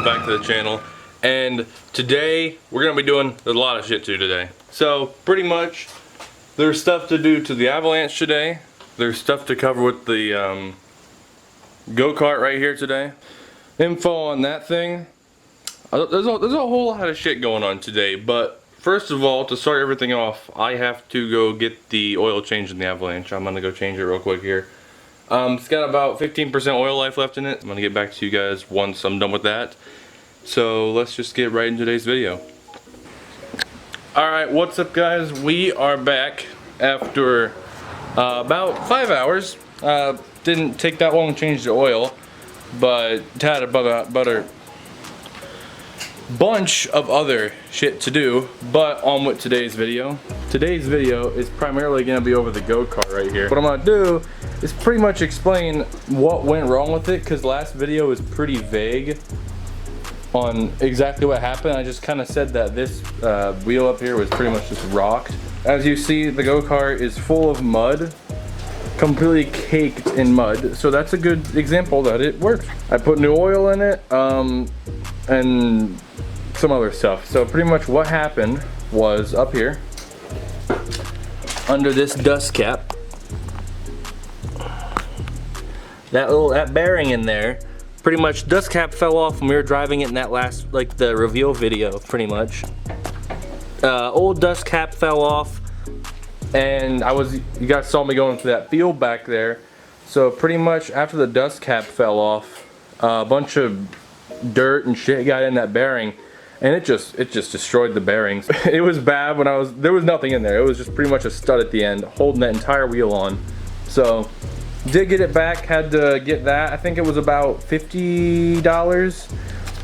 welcome back to the channel. And today we're gonna be doing a lot of shit to today. So pretty much there's stuff to do to the Avalanche today. There's stuff to cover with the go-kart right here today. Info on that thing. There's a whole lot of shit going on today, but first of all, to start everything off, I have to go get the oil changed in the Avalanche. I'm gonna go change it real quick here. It's got about 15% oil life left in it. I'm gonna get back to you guys once I'm done with that. So let's just get right into today's video. Alright, what's up guys? We are back after about 5 hours. Didn't take that long to change the oil, but had about a bunch of other shit to do. But on with today's video. Today's video is primarily going to be over the go-kart right here. What I'm going to do is pretty much explain what went wrong with it, because last video was pretty vague on exactly what happened. I just kind of said that this wheel up here was pretty much just rocked. As you see, the go-kart is full of mud, completely caked in mud, so that's a good example that it worked. I put new oil in it and some other stuff. So pretty much what happened was up here under this dust cap, that bearing in there, pretty much dust cap fell off when we were driving it in that last, like the reveal video, pretty much. Old dust cap fell off, and you guys saw me going through that field back there. So pretty much after the dust cap fell off, a bunch of dirt and shit got in that bearing, and it just destroyed the bearings. It was bad when there was nothing in there. It was just pretty much a stud at the end holding that entire wheel on. So did get it back, had to get that. I think it was about $50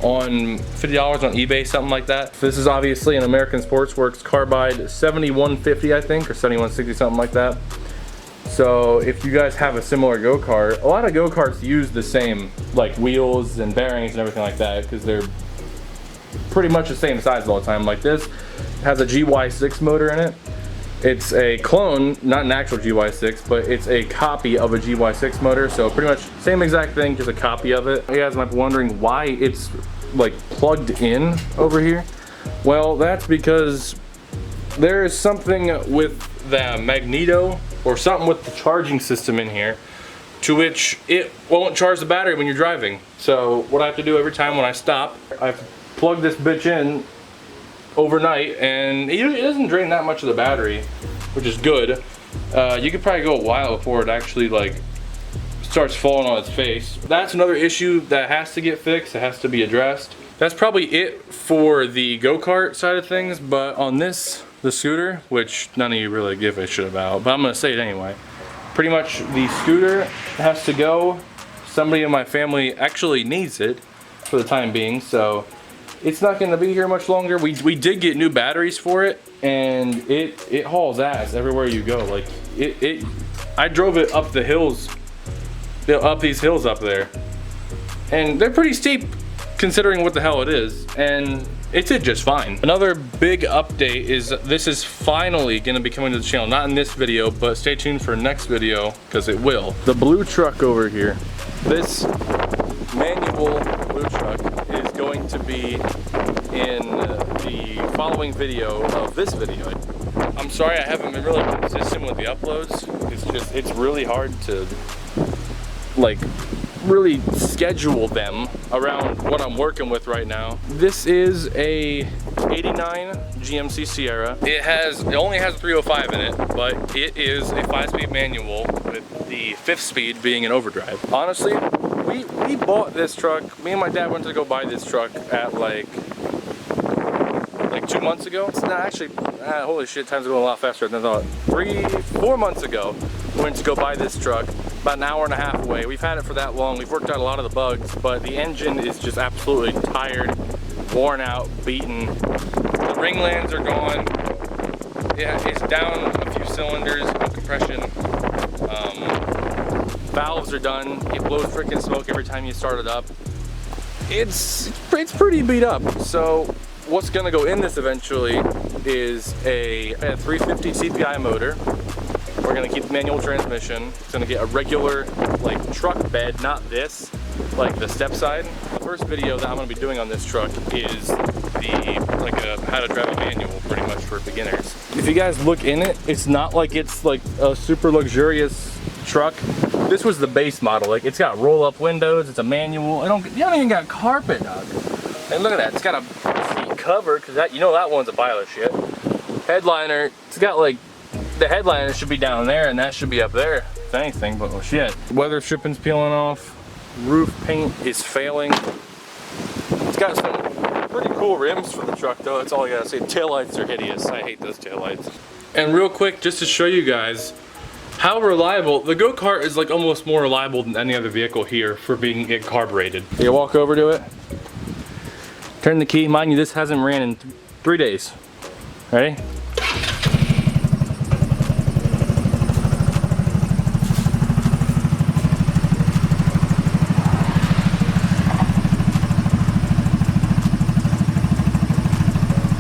on eBay, something like that. This is obviously an American Sports Works carbide 7150, I think, or 7160, something like that. So if you guys have a similar go-kart, a lot of go-karts use the same like wheels and bearings and everything like that, because they're pretty much the same size all the time. Like this has a GY6 motor in it. It's a clone, not an actual GY6, but it's a copy of a GY6 motor. So pretty much same exact thing, just a copy of it. You guys might be wondering why it's like plugged in over here. Well, that's because there is something with the magneto or something with the charging system in here, to which it won't charge the battery when you're driving. So what I have to do every time when I stop, I have to plug this bitch in overnight, and it doesn't drain that much of the battery, which is good. You could probably go a while before it actually like starts falling on its face. That's another issue that has to get fixed. It has to be addressed. That's probably it for the go-kart side of things. But on the scooter, which none of you really give a shit about, but I'm gonna say it anyway. Pretty much the scooter has to go. Somebody in my family actually needs it for the time being, so it's not going to be here much longer. We did get new batteries for it, and it hauls ass everywhere you go. Like I drove it up the hills, up these hills up there, and they're pretty steep considering what the hell it is, and it did just fine. Another big update is this is finally going to be coming to the channel. Not in this video, but stay tuned for next video, because it will. The blue truck over here, this manual blue truck, is going to be in the following video of this video. I'm sorry I haven't been really consistent with the uploads. It's really hard to like really schedule them around what I'm working with right now. This is a 89 GMC Sierra. It only has a 305 in it, but it is a 5-speed manual with the 5th speed being an overdrive. Honestly, we bought this truck. Me and my dad went to go buy this truck at like 2 months ago. It's not actually, holy shit, time's going a lot faster than I thought. 4 months ago, we went to go buy this truck, about an hour and a half away. We've had it for that long. We've worked out a lot of the bugs, but the engine is just absolutely tired, worn out, beaten. The ring lands are gone. It's down a few cylinders, no compression. Valves are done. It blows freaking smoke every time you start it up. It's pretty beat up. So what's gonna go in this eventually is a 350 CPI motor. We're gonna keep the manual transmission. It's gonna get a regular like truck bed, not this. like the step side. The first video that I'm gonna be doing on this truck is how to drive a manual, pretty much for beginners. If you guys look in it, it's not like it's like a super luxurious truck. This was the base model. Like, it's got roll-up windows. It's a manual. You don't even got carpet, dog. And look at that. It's got a seat cover, because that, you know, that one's a pile of shit. Headliner. It's got like, the headliner should be down there, and that should be up there, if anything. But oh shit. Weather stripping's peeling off. Roof paint is failing. It's got some pretty cool rims for the truck, though. That's all I gotta say. Taillights are hideous. I hate those taillights. And real quick, just to show you guys how reliable, the go-kart is like almost more reliable than any other vehicle here for being carbureted. You walk over to it, turn the key. Mind you, this hasn't ran in 3 days. Ready?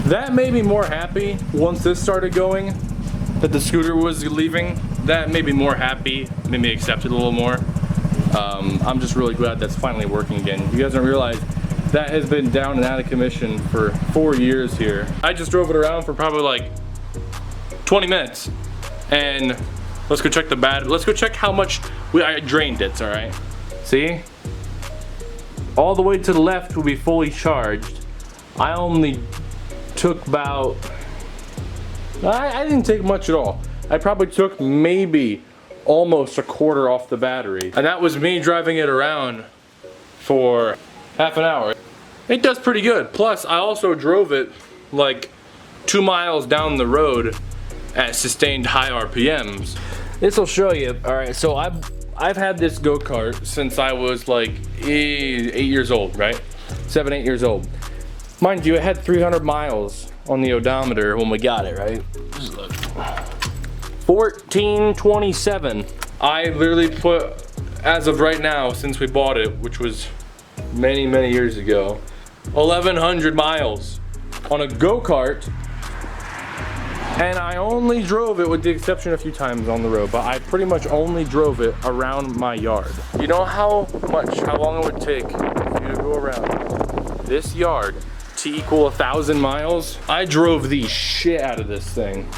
That made me more happy once this started going, that the scooter was leaving. That made me more happy, made me accept it a little more. I'm just really glad that's finally working again. You guys don't realize that has been down and out of commission for 4 years here. I just drove it around for probably like 20 minutes. And let's go check the battery. Let's go check how much I drained it, all right? See? All the way to the left will be fully charged. I only took about, I didn't take much at all. I probably took maybe almost a quarter off the battery. And that was me driving it around for half an hour. It does pretty good. Plus, I also drove it like 2 miles down the road at sustained high RPMs. This will show you. All right, so I've had this go-kart since I was like 8 years old, right? 7, 8 years old. Mind you, it had 300 miles on the odometer when we got it, right? Just look. 1427. I literally put, as of right now, since we bought it, which was many, many years ago, 1,100 miles on a go-kart. And I only drove it, with the exception a few times on the road, but I pretty much only drove it around my yard. You know how long it would take for you to go around this yard to equal 1,000 miles? I drove the shit out of this thing.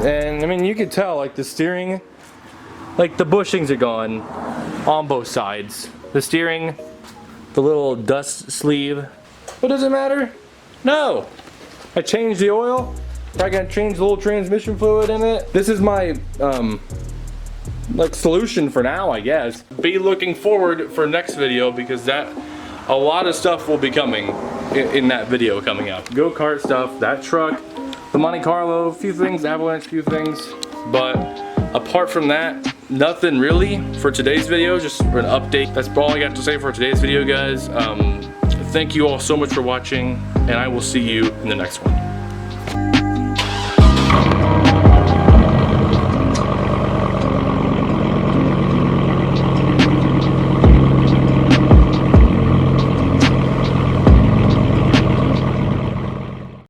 And I mean, you could tell, like the steering, like the bushings are gone on both sides. The steering, the little dust sleeve. But does it matter? No. I changed the oil. I gotta change the little transmission fluid in it. This is my like solution for now, I guess. Be looking forward for next video, because a lot of stuff will be coming in that video coming out. Go-kart stuff, that truck, the Monte Carlo, a few things, Avalanche, a few things. But apart from that, nothing really for today's video, just for an update. That's all I got to say for today's video, guys. Thank you all so much for watching, and I will see you in the next one.